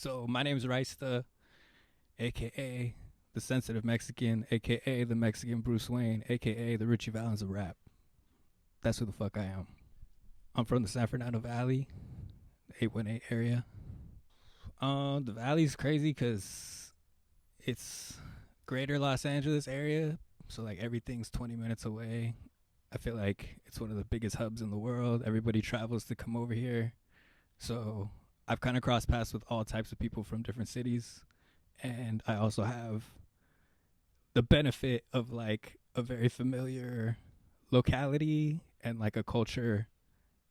So my name is Rysta, aka the sensitive Mexican, aka the Mexican Bruce Wayne, aka the Richie Valens of rap. That's who the fuck I am. I'm from the San Fernando Valley, 818 area. The valley's crazy because it's greater Los Angeles area, so like everything's 20 minutes away. I feel like it's one of the biggest hubs in the world. Everybody travels to come over here. So I've kind of crossed paths with all types of people from different cities. And I also have the benefit of like a very familiar locality and like a culture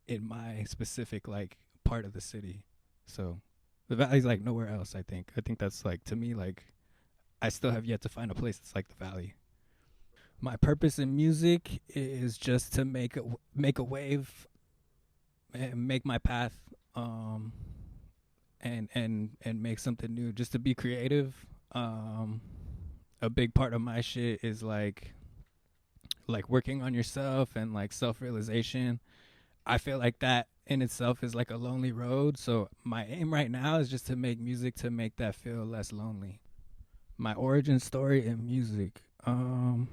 in my specific like part of the city. So the valley's like nowhere else, I think that's like, to me, like I still have yet to find a place that's like the valley. My purpose in music is just to make a wave and make my path, um and make something new, just to be creative. A big part of my shit is like working on yourself and like self-realization. I feel like that in itself is like a lonely road, so my aim right now is just to make music to make that feel less lonely. My origin story in music. I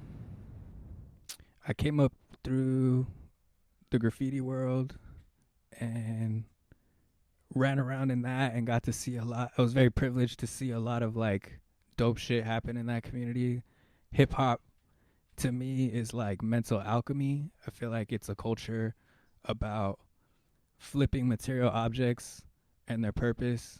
came up through the graffiti world and ran around in that and got to see a lot. I was very privileged to see a lot of like dope shit happen in that community. Hip hop to me is like mental alchemy. I feel like it's a culture about flipping material objects and their purpose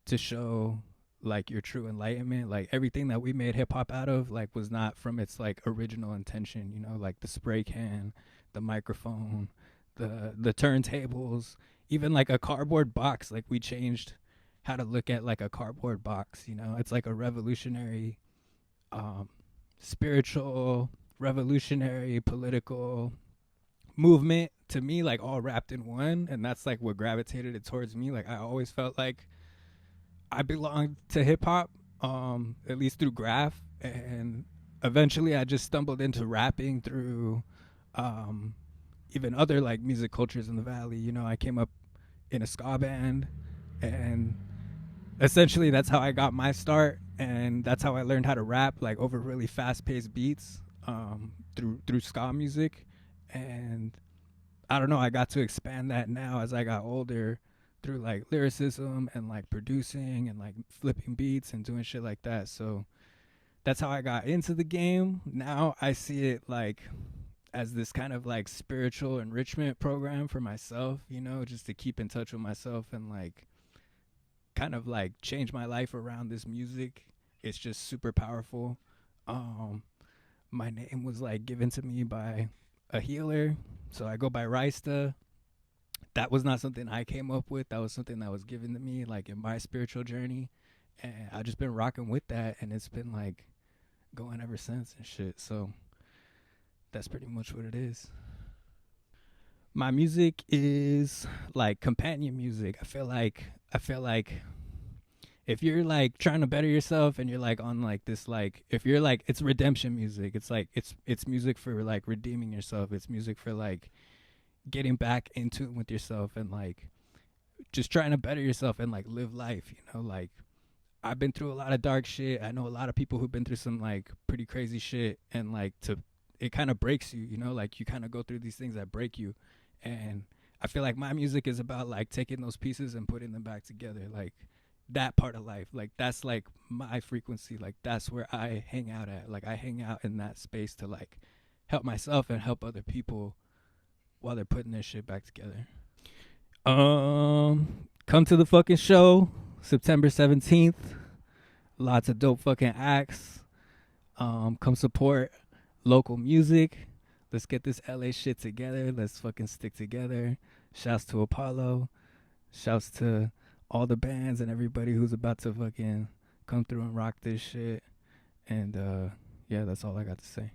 to show like your true enlightenment. Like everything that we made hip hop out of like was not from its like original intention, you know, like the spray can, the microphone, the turntables, even like a cardboard box. Like we changed how to look at like a cardboard box, you know. It's like a revolutionary, um spiritual, revolutionary, political movement to me, like all wrapped in one. And that's like what gravitated it towards me. Like I always felt like I belonged to hip hop, at least through graph, and eventually I just stumbled into rapping through, um, even other like music cultures in the valley. You know, I came up in a ska band, and essentially that's how I got my start, and that's how I learned how to rap like over really fast paced beats, through ska music. And I don't know, I got to expand that now as I got older through like lyricism and like producing and like flipping beats and doing shit like that. So that's how I got into the game. Now I see it like as this kind of like spiritual enrichment program for myself, you know, just to keep in touch with myself and like kind of like change my life around this music. It's just super powerful. Um my name was like given to me by a healer. So I go by Rysta. That was not something I came up with. That was something that was given to me like in my spiritual journey. And I just been rocking with that, and it's been like going ever since and shit. So that's pretty much what it is. My music is like companion music. I feel like if you're like trying to better yourself and you're like on like this, like if you're like, it's redemption music. It's like it's music for like redeeming yourself. It's music for like getting back in tune with yourself and like just trying to better yourself and like live life, you know. Like I've been through a lot of dark shit. I know a lot of people who've been through some like pretty crazy shit, and like to it kind of breaks you, you know, like you kind of go through these things that break you. And I feel like my music is about like taking those pieces and putting them back together. Like that part of life, like that's like my frequency. Like that's where I hang out at. Like I hang out in that space to like help myself and help other people while they're putting their shit back together. Come to the fucking show, September 17th. Lots of dope fucking acts. Come support local music. Let's get this LA shit together. Let's fucking stick together. Shouts to Apollo. Shouts to all the bands and everybody who's about to fucking come through and rock this shit. And yeah, that's all I got to say.